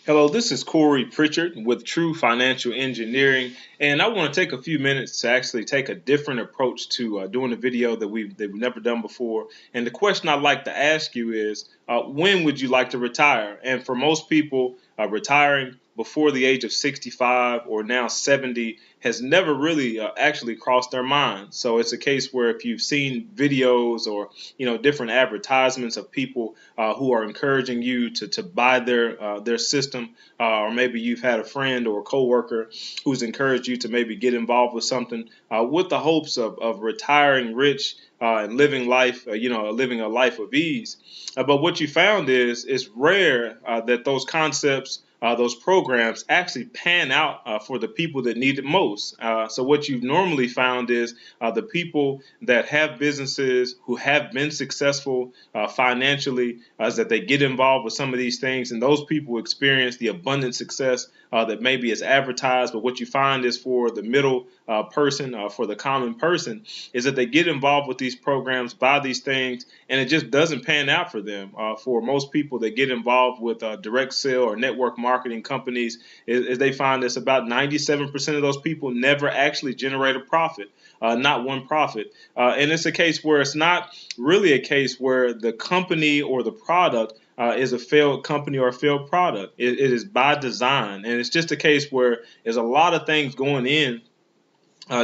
Hello, this is Corey Pritchard with True Financial Engineering, and I want to take a few minutes to actually take a different approach to doing a video that we've never done before. And the question I'd like to ask you is, when would you like to retire? And for most people, retiring before the age of 65 or now 70 has never really actually crossed their mind. So it's a case where if you've seen videos or different advertisements of people who are encouraging you to buy their system, or maybe you've had a friend or a coworker who's encouraged you to maybe get involved with something with the hopes of retiring rich and living life, living a life of ease. But what you found is it's rare that those concepts, those programs actually pan out for the people that need it most. So what you've normally found is the people that have businesses who have been successful financially, is that they get involved with some of these things, and those people experience the abundant success that maybe is advertised. But what you find is for the middle person, for the common person, is that they get involved with these programs, buy these things, and it just doesn't pan out for them. For most people that get involved with direct sale or network marketing companies, is they find this about 97% of those people never actually generate a profit. Not one profit. And it's a case where it's not really a case where the company or the product is a failed company or a failed product. It is by design. And it's just a case where there's a lot of things going in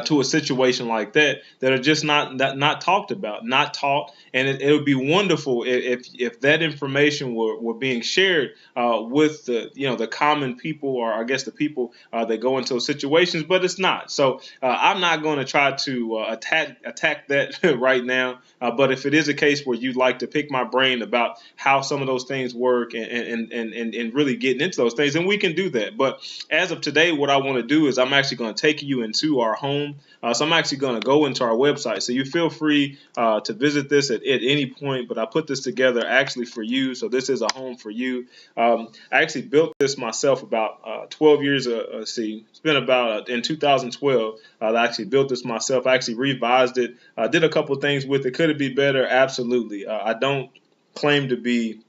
to a situation like that are just not talked about, not taught, and it would be wonderful if that information were being shared with the common people, or I guess the people that go into those situations, but it's not. So I'm not going to try to attack that right now. But if it is a case where you'd like to pick my brain about how some of those things work and really getting into those things, then we can do that. But as of today, what I want to do is I'm actually going to take you into our home. So I'm actually going to go into our website. So you feel free to visit this at any point, but I put this together actually for you. So this is a home for you. I actually built this myself about 12 years. It's been about in 2012. I actually built this myself. I actually revised it. Did a couple things with it. Could it be better? Absolutely. I don't claim to be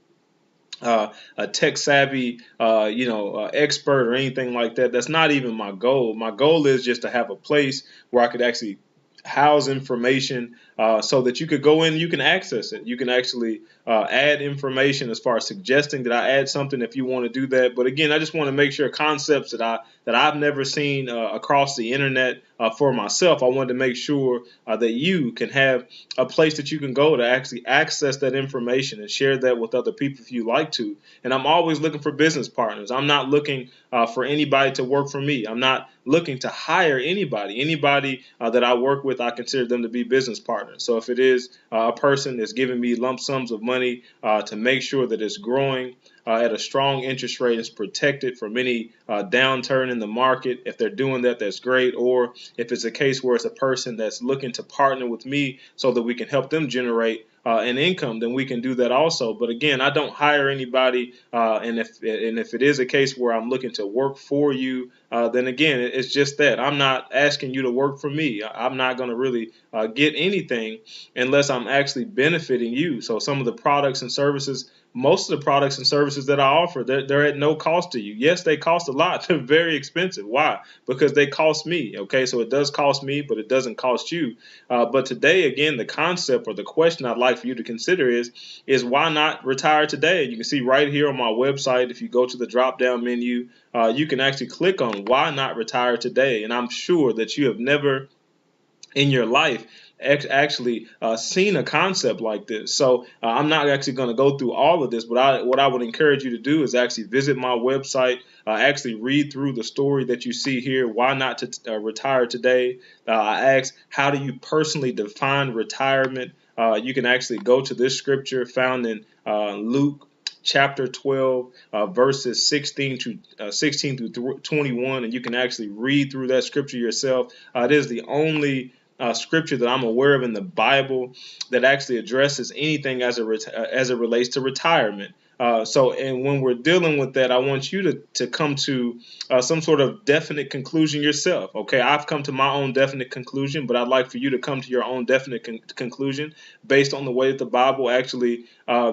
a tech savvy, expert or anything like that. That's not even my goal. My goal is just to have a place where I could actually house information so that you could go in, you can access it. You can actually add information as far as suggesting that I add something if you want to do that. But again, I just want to make sure concepts that I've never seen across the internet for myself. I wanted to make sure that you can have a place that you can go to actually access that information and share that with other people if you like to. And I'm always looking for business partners. I'm not looking for anybody to work for me. I'm not looking to hire anybody. Anybody that I work with, I consider them to be business partners. So if it is a person that's giving me lump sums of money to make sure that it's growing at a strong interest rate, is protected from any downturn in the market. If they're doing that, that's great. Or if it's a case where it's a person that's looking to partner with me so that we can help them generate an income, then we can do that also. But again, I don't hire anybody, and if it is a case where I'm looking to work for you, then again, it's just that I'm not asking you to work for me. I'm not going to really get anything unless I'm actually benefiting you. So some of the products and services, most of the products and services that I offer, they're at no cost to you. Yes, they cost a lot. They're very expensive. Why? Because they cost me. Okay, so it does cost me, but it doesn't cost you. But today, again, the concept or the question I'd like for you to consider is why not retire today? You can see right here on my website, if you go to the drop-down menu, you can actually click on why not retire today. And I'm sure that you have never in your life actually seen a concept like this. So I'm not actually going to go through all of this, but what I would encourage you to do is actually visit my website, actually read through the story that you see here, why not to retire today. I ask, how do you personally define retirement? You can actually go to this scripture found in Luke chapter 12, verses 16 through 21, and you can actually read through that scripture yourself. It is the only scripture that I'm aware of in the Bible that actually addresses anything as it relates to retirement. And when we're dealing with that, I want you to come to some sort of definite conclusion yourself. Okay, I've come to my own definite conclusion, but I'd like for you to come to your own definite conclusion based on the way that the Bible actually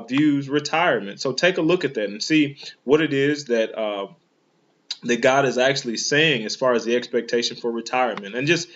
views retirement. So take a look at that and see what it is that God is actually saying as far as the expectation for retirement. And just,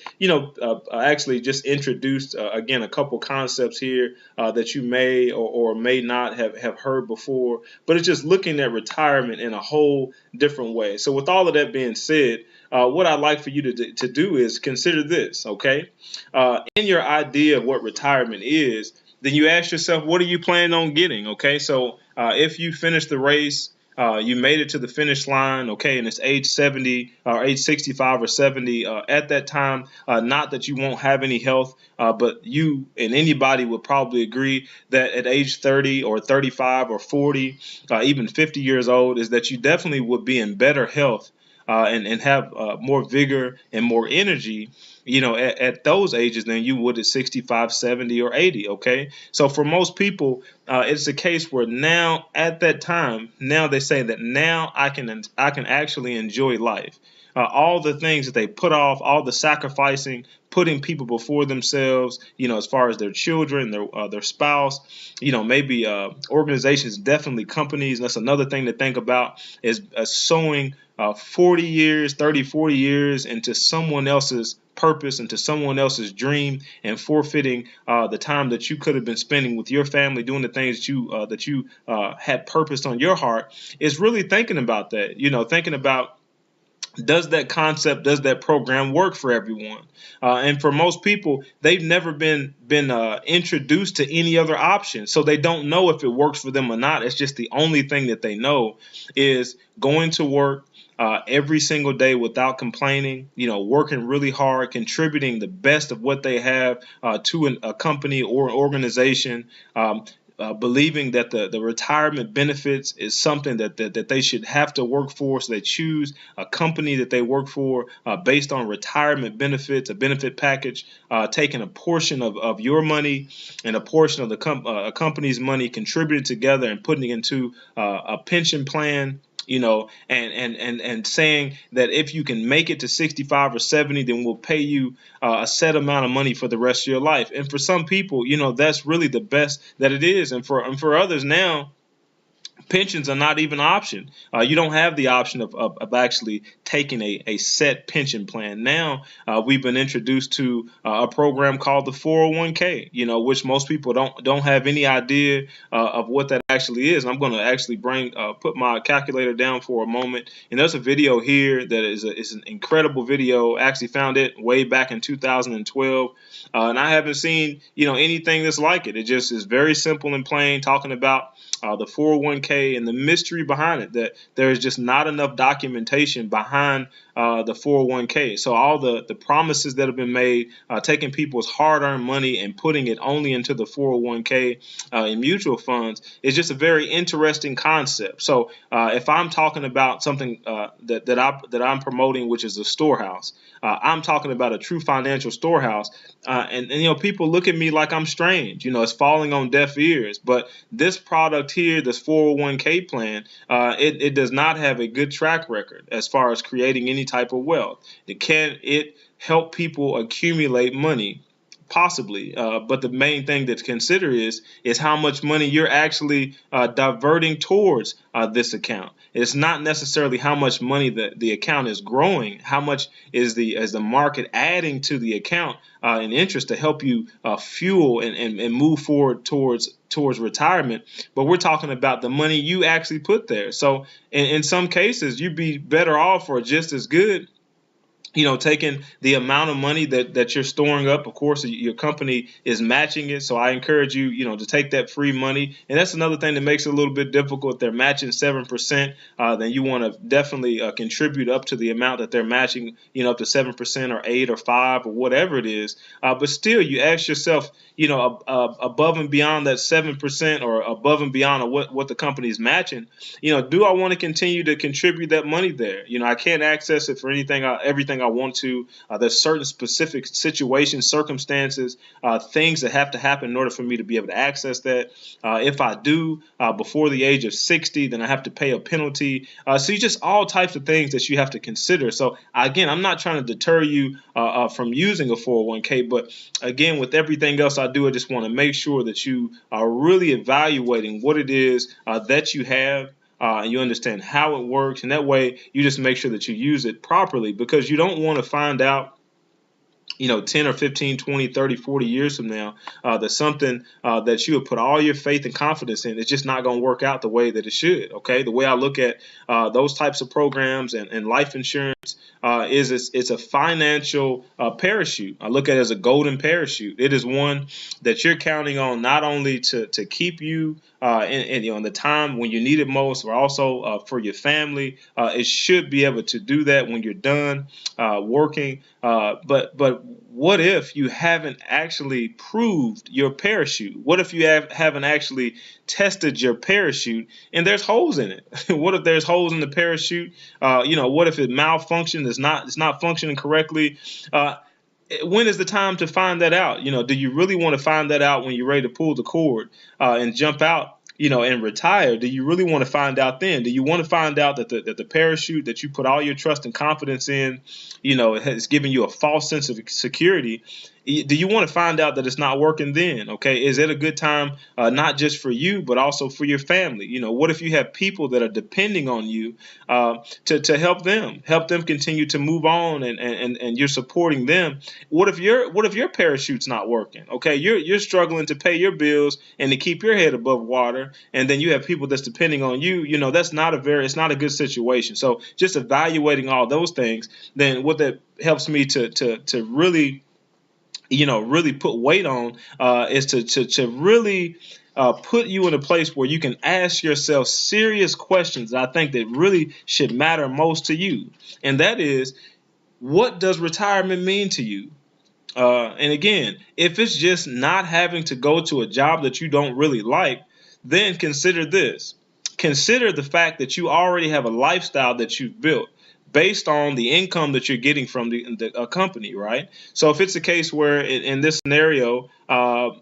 actually just introduced, again, a couple concepts here that you may or may not have heard before, but it's just looking at retirement in a whole different way. So with all of that being said, what I'd like for you to do is consider this, okay? In your idea of what retirement is, then you ask yourself, what are you planning on getting, okay? So if you finish the race, you made it to the finish line, okay, and it's age 70 or age 65 or 70. At that time, not that you won't have any health, but you and anybody would probably agree that at age 30 or 35 or 40, even 50 years old, is that you definitely would be in better health and have more vigor and more energy, at those ages than you would at 65, 70, or 80. Okay. So for most people, it's a case where now at that time, now they say that now I can actually enjoy life. All the things that they put off, all the sacrificing, putting people before themselves, as far as their children, their spouse, maybe organizations, definitely companies. That's another thing to think about is sowing 40 years, 30, 40 years into someone else's purpose, into someone else's dream, and forfeiting the time that you could have been spending with your family doing the things that you had purposed on your heart. Is really thinking about that, thinking about, does that program work for everyone? And for most people, they've never been introduced to any other option, so they don't know if it works for them or not. It's just the only thing that they know is going to work every single day without complaining, working really hard, contributing the best of what they have to a company or an organization. Believing that the retirement benefits is something that they should have to work for. So they choose a company that they work for based on retirement benefits, a benefit package, taking a portion of your money and a portion of the company's money, contributed together and putting it into a pension plan. And saying that if you can make it to 65 or 70, then we'll pay you a set amount of money for the rest of your life. And for some people, that's really the best that it is. And for others now, pensions are not even an option. You don't have the option of actually taking a set pension plan. Now we've been introduced to a program called the 401k, which most people don't have any idea of what that actually is. And I'm going to actually put my calculator down for a moment. And there's a video here that is an incredible video. I actually found it way back in 2012. And I haven't seen, anything that's like it. It just is very simple and plain, talking about the 401k and the mystery behind it, that there is just not enough documentation behind the 401k. So all the promises that have been made, taking people's hard-earned money and putting it only into the 401k in mutual funds, is just a very interesting concept. So if I'm talking about something that I'm promoting, which is a storehouse, I'm talking about a true financial storehouse, and people look at me like I'm strange. It's falling on deaf ears. But this product here, this 401k plan, it does not have a good track record as far as creating any type of wealth. Can it help people accumulate money? Possibly, but the main thing to consider is how much money you're actually diverting towards this account. It's not necessarily how much money the account is growing. How much is the market adding to the account in interest to help you fuel and move forward towards retirement. But we're talking about the money you actually put there. So in some cases, you'd be better off or just as good, taking the amount of money that you're storing up. Of course, your company is matching it. So I encourage you, to take that free money. And that's another thing that makes it a little bit difficult. If they're matching 7%, then you want to definitely contribute up to the amount that they're matching, up to 7% or 8 or 5 or whatever it is. But still, you ask yourself, above and beyond that 7% or above and beyond what the company is matching, do I want to continue to contribute that money there? I can't access it for everything I I want to. There's certain specific situations, circumstances, things that have to happen in order for me to be able to access that. If I do before the age of 60, then I have to pay a penalty. So you just all types of things that you have to consider. So again, I'm not trying to deter you from using a 401k, but again, with everything else I do, I just want to make sure that you are really evaluating what it is that you have. And you understand how it works, and that way you just make sure that you use it properly, because you don't want to find out 10 or 15, 20, 30, 40 years from now, that something that you have put all your faith and confidence in is just not going to work out the way that it should. Okay. The way I look at those types of programs and life insurance is it's a financial parachute. I look at it as a golden parachute. It is one that you're counting on not only to keep you in the time when you need it most, but also for your family. It should be able to do that when you're done working. But what if you haven't actually proved your parachute? What if you haven't actually tested your parachute and there's holes in it? What if there's holes in the parachute? What if it malfunctioned? It's not functioning correctly? When is the time to find that out? Do you really want to find that out when you're ready to pull the cord and jump out? And retire? Do you really want to find out then? Do you want to find out that the parachute that you put all your trust and confidence in, has given you a false sense of security? Do you want to find out that it's not working then? Okay, is it a good time not just for you but also for your family? What if you have people that are depending on you to help them continue to move on, and you're supporting them? What if your parachute's not working? Okay, you're struggling to pay your bills and to keep your head above water, and then you have people that's depending on you. That's it's not a good situation. So just evaluating all those things, then what that helps me to really really put weight on is to really put you in a place where you can ask yourself serious questions that I think that really should matter most to you. And that is, what does retirement mean to you? And again, if it's just not having to go to a job that you don't really like, then consider this. Consider the fact that you already have a lifestyle that you've built based on the income that you're getting from the company, right? So if it's a case where in this scenario,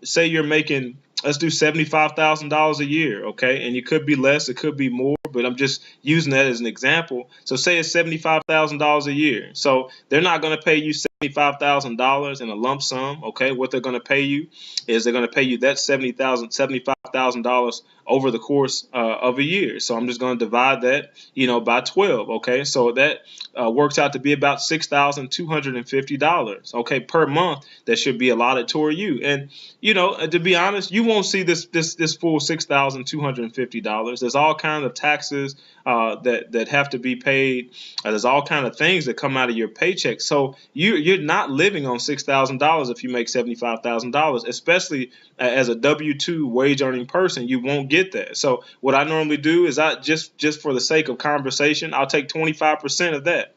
say you're making, let's do $75,000 a year, okay? And it could be less, it could be more, but I'm just using that as an example. So say it's $75,000 a year. So they're not going to pay you $75,000 in a lump sum, okay? What they're going to pay you is they're going to pay you that $75,000 over the course of a year. So I'm just going to divide that, by 12. Okay, so that works out to be about $6,250. Okay, per month that should be allotted toward you. And to be honest, you won't see this full $6,250. There's all kinds of taxes that have to be paid. There's all kinds of things that come out of your paycheck. So you're not living on $6,000 if you make $75,000, especially as a W-2 wage earning person. You won't get that. So what I normally do is I just for the sake of conversation, I'll take 25% of that.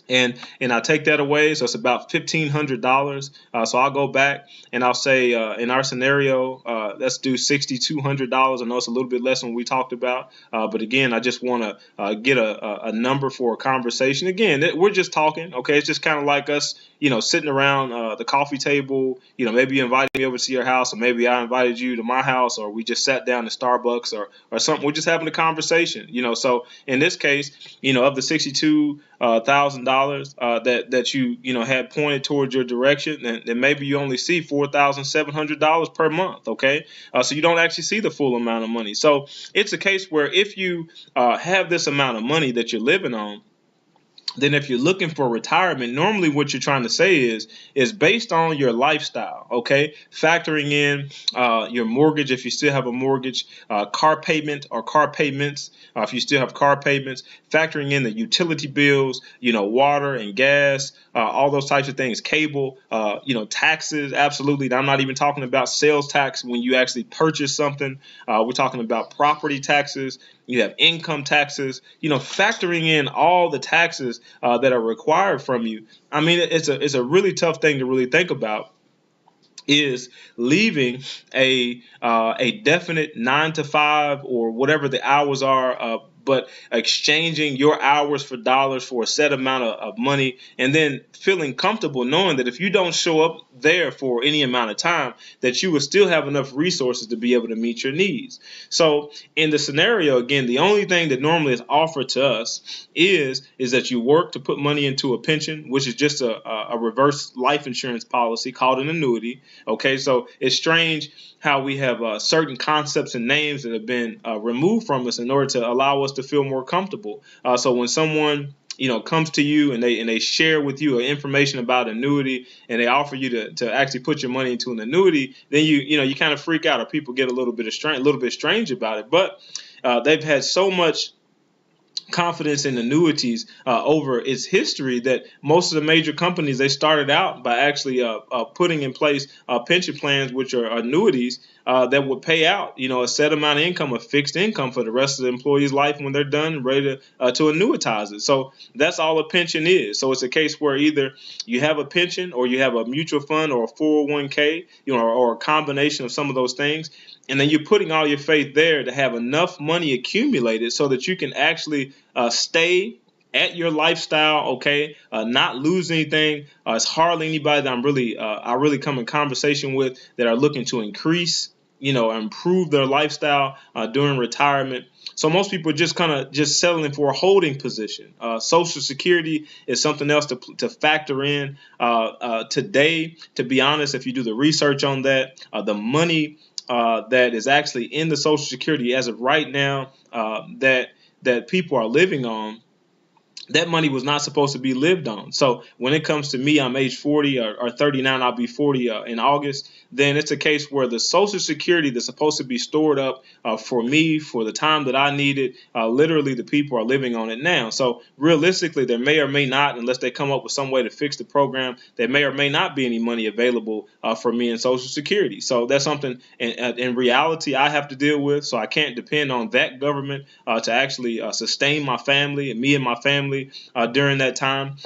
And I take that away, so it's about $1,500. So I'll go back and I'll say, in our scenario, let's do $6,200. I know it's a little bit less than we talked about, but again, I just want to get a number for a conversation. Again, we're just talking, okay? It's just kind of like us, sitting around the coffee table. Maybe you invited me over to your house, or maybe I invited you to my house, or we just sat down at Starbucks or something. We're just having a conversation, So in this case, of the $62,000 that you had pointed towards your direction, then maybe you only see $4,700 per month. Okay, so you don't actually see the full amount of money. So it's a case where if you have this amount of money that you're living on, then if you're looking for retirement, normally what you're trying to say is based on your lifestyle, okay? Factoring in your mortgage, if you still have a mortgage, car payment or car payments, if you still have car payments, factoring in the utility bills, water and gas, all those types of things, cable, taxes, absolutely. I'm not even talking about sales tax when you actually purchase something. We're talking about property taxes. You have income taxes, factoring in all the taxes that are required from you. I mean, it's a really tough thing to really think about, is leaving a definite 9 to 5 or whatever the hours are but exchanging your hours for dollars for a set amount of money, and then feeling comfortable knowing that if you don't show up there for any amount of time, that you will still have enough resources to be able to meet your needs. So in the scenario, again, the only thing that normally is offered to us is that you work to put money into a pension, which is just a reverse life insurance policy called an annuity. Okay, so it's strange how we have certain concepts and names that have been removed from us in order to allow us to feel more comfortable. So when someone comes to you and they share with you information about annuity, and they offer you to actually put your money into an annuity, then you kind of freak out, or people get a little bit strange about it. But they've had so much confidence in annuities over its history that most of the major companies, they started out by actually putting in place pension plans, which are annuities that would pay out a set amount of income, a fixed income for the rest of the employee's life when they're done and ready to annuitize it. So that's all a pension is. So it's a case where either you have a pension or you have a mutual fund or a 401k, or a combination of some of those things. And then you're putting all your faith there to have enough money accumulated so that you can actually stay at your lifestyle, okay, not lose anything. It's hardly anybody that I really come in conversation with that are looking to increase, improve their lifestyle during retirement. So most people are just settling for a holding position. Social Security is something else to factor in today. To be honest, if you do the research on that, the money that is actually in the Social Security as of right now that people are living on, that money was not supposed to be lived on. So when it comes to me, I'm age 40 or 39, I'll be 40 in August. Then it's a case where the Social Security that's supposed to be stored up for me for the time that I need it, literally the people are living on it now. So realistically, there may or may not, unless they come up with some way to fix the program, there may or may not be any money available for me in Social Security. So that's something in reality I have to deal with. So I can't depend on that government to actually sustain my family and me and my family during that time.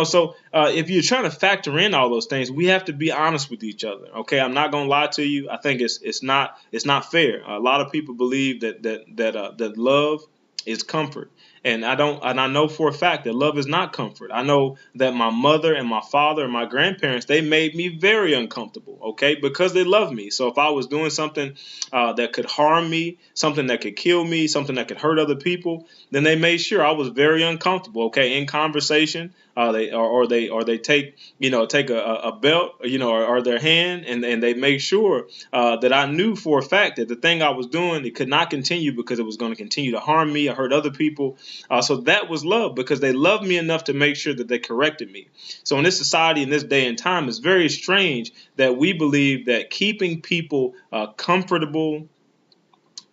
So if you're trying to factor in all those things, we have to be honest with each other. Okay, I'm not gonna lie to you. I think it's not fair. A lot of people believe that love is comfort. And I know for a fact that love is not comfort. I know that my mother and my father and my grandparents, they made me very uncomfortable, okay, because they love me. So if I was doing something that could harm me, something that could kill me, something that could hurt other people, then they made sure I was very uncomfortable, okay, in conversation. They take a belt, or their hand, and they make sure that I knew for a fact that the thing I was doing, it could not continue because it was going to continue to harm me or hurt other people. So that was love, because they loved me enough to make sure that they corrected me. So in this society, in this day and time, it's very strange that we believe that keeping people comfortable,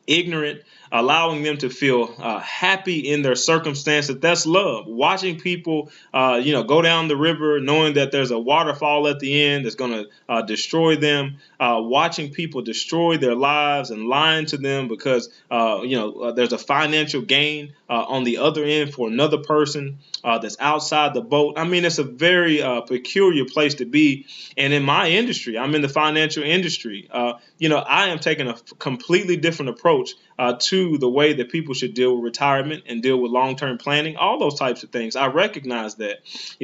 ignorant, allowing them to feel happy in their circumstance, that's love. Watching people, go down the river knowing that there's a waterfall at the end that's going to destroy them. Watching people destroy their lives and lying to them because, there's a financial gain on the other end for another person that's outside the boat. I mean, it's a very peculiar place to be. And in my industry, I'm in the financial industry. I am taking a completely different approach to the way that people should deal with retirement and deal with long-term planning, all those types of things. I recognize that.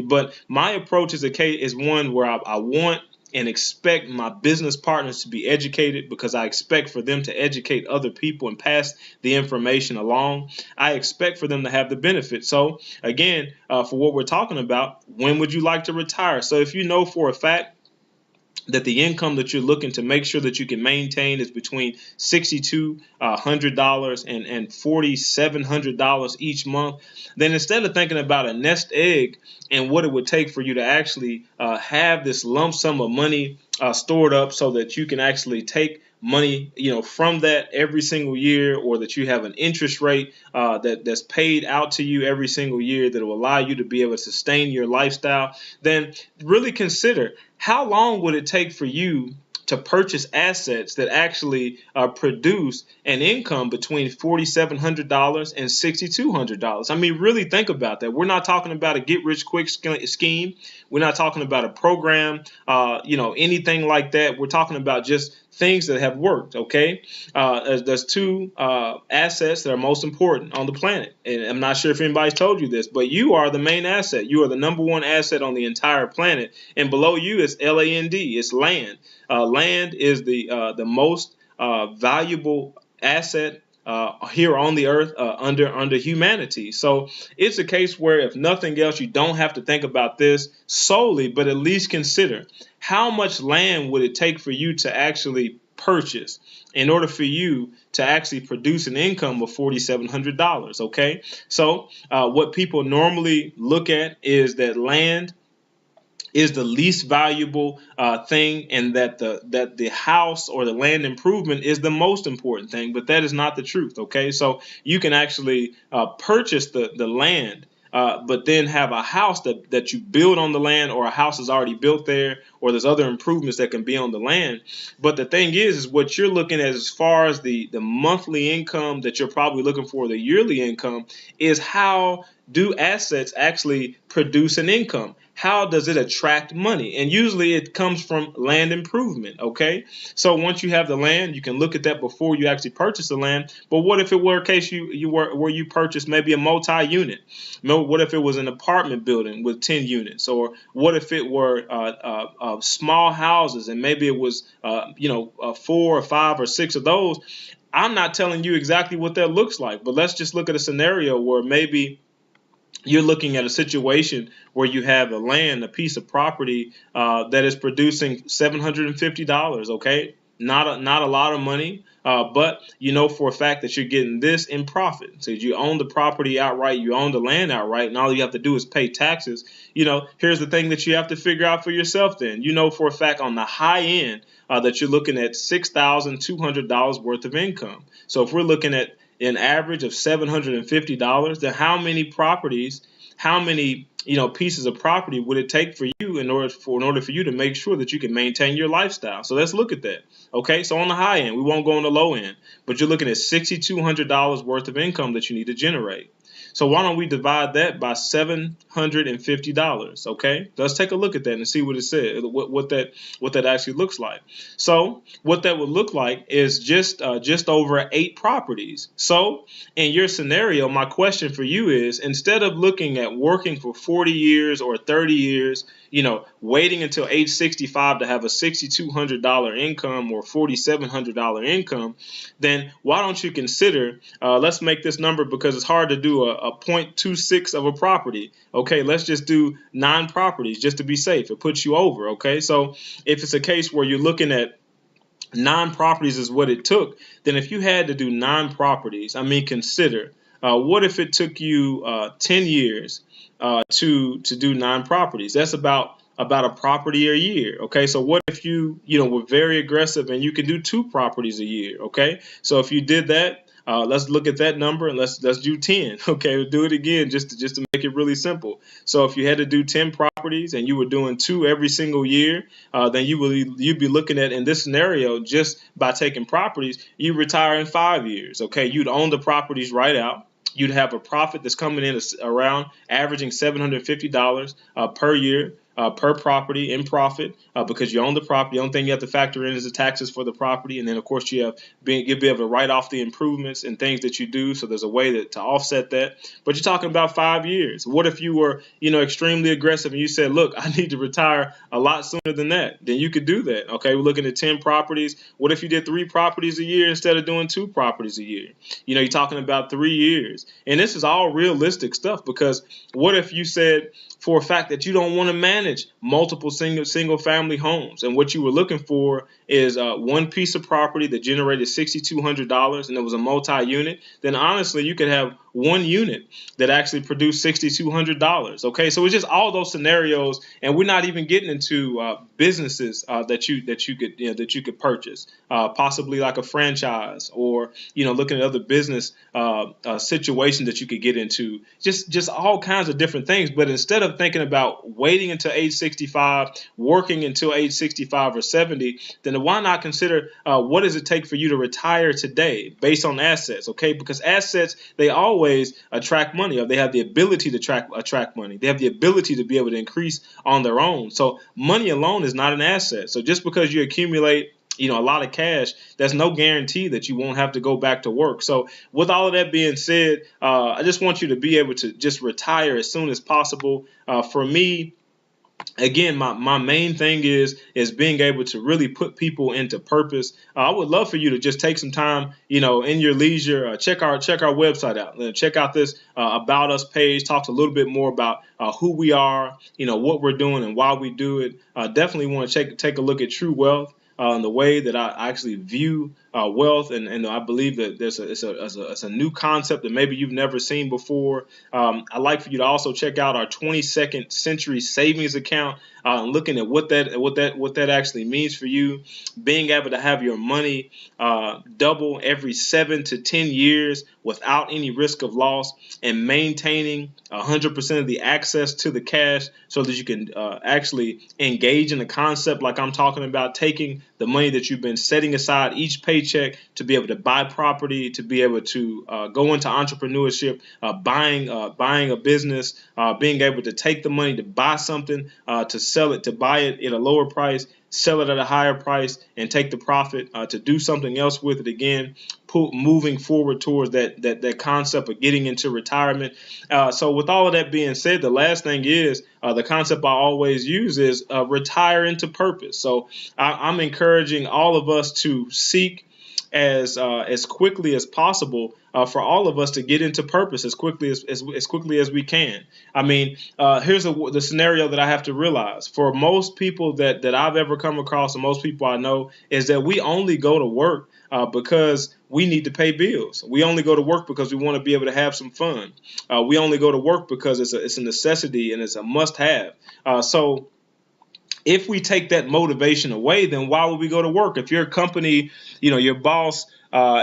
But my approach is one where I want and expect my business partners to be educated, because I expect for them to educate other people and pass the information along. I expect for them to have the benefit. So again, for what we're talking about, when would you like to retire? So if you know for a fact that the income that you're looking to make sure that you can maintain is between $6,200 and $4,700 each month, then instead of thinking about a nest egg and what it would take for you to actually have this lump sum of money stored up so that you can actually take money, from that every single year, or that you have an interest rate that's paid out to you every single year that will allow you to be able to sustain your lifestyle, then really consider how long would it take for you to purchase assets that actually produce an income between $4,700 and $6,200. I mean, really think about that. We're not talking about a get-rich-quick scheme. We're not talking about a program, anything like that. We're talking about just things that have worked. Okay, there's two assets that are most important on the planet, and I'm not sure if anybody's told you this, but you are the main asset. You are the number one asset on the entire planet, and below you is land. It's land. Land is the most valuable asset here on the earth under humanity. So it's a case where, if nothing else, you don't have to think about this solely, but at least consider how much land would it take for you to actually purchase in order for you to actually produce an income of $4,700. Okay, so what people normally look at is that land is the least valuable thing, and that the house or the land improvement is the most important thing. But that is not the truth. Okay, so you can actually purchase the land, but then have a house that you build on the land, or a house is already built there, or there's other improvements that can be on the land. But the thing is what you're looking at as far as the monthly income that you're probably looking for, the yearly income, is how do assets actually produce an income? How does it attract money? And usually it comes from land improvement. Okay, so once you have the land, you can look at that before you actually purchase the land. But what if it were a case where you purchased maybe a multi-unit? What if it was an apartment building with 10 units? Or what if it were small houses, and maybe it was 4 or 5 or 6 of those? I'm not telling you exactly what that looks like, but let's just look at a scenario where maybe you're looking at a situation where you have a piece of property that is producing $750. Okay, not a lot of money, but you know for a fact that you're getting this in profit. So you own the property outright, you own the land outright, and all you have to do is pay taxes. Here's the thing that you have to figure out for yourself. Then for a fact on the high end that you're looking at $6,200 worth of income. So if we're looking at an average of $750, then how many properties, how many pieces of property would it take for you in order for you to make sure that you can maintain your lifestyle? So let's look at that. Okay, so on the high end, we won't go on the low end, but you're looking at $6,200 worth of income that you need to generate. So why don't we divide that by $750? Okay, let's take a look at that and see what it says, what that actually looks like. So what that would look like is just over 8 properties. So in your scenario, my question for you is, instead of looking at working for 40 years or 30 years, waiting until age 65 to have a $6,200 income or $4,700 income, then why don't you consider, let's make this number because it's hard to do a 0.26 of a property. Okay, let's just do 9 properties just to be safe. It puts you over. Okay, so if it's a case where you're looking at 9 properties is what it took, then if you had to do 9 properties, consider what if it took you 10 years to do 9 properties? That's about a property a year. Okay, so what if you were very aggressive and you can do 2 properties a year? Okay, so if you did that, let's look at that number and let's do 10. Okay, we'll do it again just to make it really simple. So if you had to do 10 properties and you were doing 2 every single year, then you'd be looking at, in this scenario, just by taking properties, you retire in 5 years. Okay, you'd own the properties right out. You'd have a profit that's coming in around averaging $750 per year. Per property in profit, because you own the property. The only thing you have to factor in is the taxes for the property, and then of course you'll be able to write off the improvements and things that you do. So there's a way to offset that. But you're talking about 5 years. What if you were extremely aggressive and you said, look, I need to retire a lot sooner than that? Then you could do that. Okay, we're looking at 10 properties. What if you did 3 properties a year instead of doing 2 properties a year? You're talking about 3 years, and this is all realistic stuff. Because what if you said for a fact that you don't want to manage multiple single family homes, and what you were looking for is one piece of property that generated $6,200 and it was a multi-unit? Then honestly, you could have 1 unit that actually produced $6,200. Okay, so it's just all those scenarios, and we're not even getting into businesses that you could purchase, possibly like a franchise, or looking at other business situations that you could get into, just all kinds of different things. But instead of thinking about waiting until age 65, working until age 65 or 70, then why not consider what does it take for you to retire today based on assets? Okay, because assets, they always attract money, or they have the ability to attract money. They have the ability to be able to increase on their own. So money alone is not an asset. So just because you accumulate a lot of cash, there's no guarantee that you won't have to go back to work. So with all of that being said, I just want you to be able to just retire as soon as possible. For me, again, my main thing is being able to really put people into purpose. I would love for you to just take some time, in your leisure, check our website out. Check out this about us page. Talks a little bit more about who we are, what we're doing and why we do it. Definitely want to take a look at True Wealth. And the way that I actually view wealth, and I believe that it's a new concept that maybe you've never seen before. I'd like for you to also check out our 22nd Century Savings Account, looking at what that actually means for you, being able to have your money double every 7 to 10 years without any risk of loss, and maintaining 100% of the access to the cash so that you can actually engage in a concept like I'm talking about, taking the money that you've been setting aside each paycheck to be able to buy property, to be able to go into entrepreneurship, buying a business, being able to take the money to buy something, to sell it, to buy it at a lower price, sell it at a higher price, and take the profit to do something else with it again, moving forward towards that concept of getting into retirement. So with all of that being said, the last thing is the concept I always use is retire into purpose. So I'm encouraging all of us to seek as quickly as possible for all of us to get into purpose as quickly as we can. I mean, here's the scenario that I have to realize for most people that I've ever come across, and most people I know, is that we only go to work because we need to pay bills. We only go to work because we want to be able to have some fun. We only go to work because it's a necessity and it's a must-have. So if we take that motivation away, then why would we go to work? If your company, your boss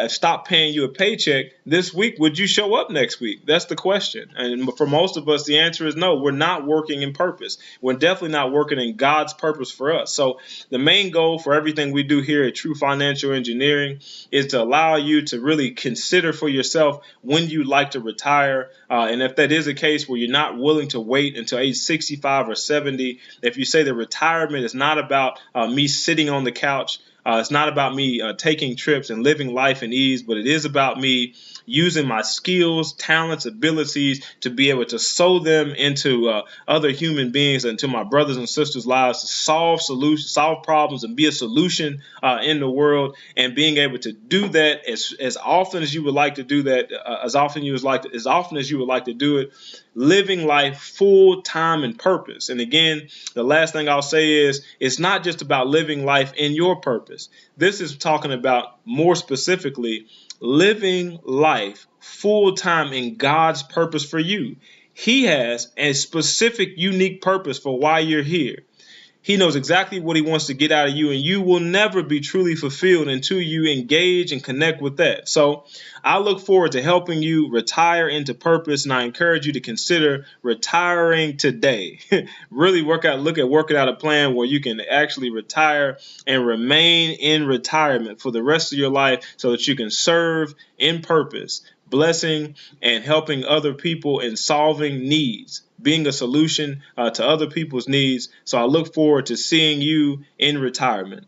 stopped paying you a paycheck this week, would you show up next week? That's the question. And for most of us, the answer is no. We're not working in purpose. We're definitely not working in God's purpose for us. So the main goal for everything we do here at True Financial Engineering is to allow you to really consider for yourself when you'd like to retire. And if that is a case where you're not willing to wait until age 65 or 70, if you say that retirement is not about me sitting on the couch, it's not about me taking trips and living life in ease, but it is about me using my skills, talents, abilities to be able to sow them into other human beings and to my brothers and sisters' lives, to solve problems and be a solution in the world, and being able to do that as often as you would like to do that, as often as you would like to do it, living life full time and purpose. And again, the last thing I'll say is it's not just about living life in your purpose. This is talking about more specifically living life full time in God's purpose for you. He has a specific, unique purpose for why you're here. He knows exactly what he wants to get out of you, and you will never be truly fulfilled until you engage and connect with that. So I look forward to helping you retire into purpose, and I encourage you to consider retiring today. Really working out a plan where you can actually retire and remain in retirement for the rest of your life so that you can serve in purpose, blessing and helping other people and solving needs, being a solution to other people's needs. So I look forward to seeing you in retirement.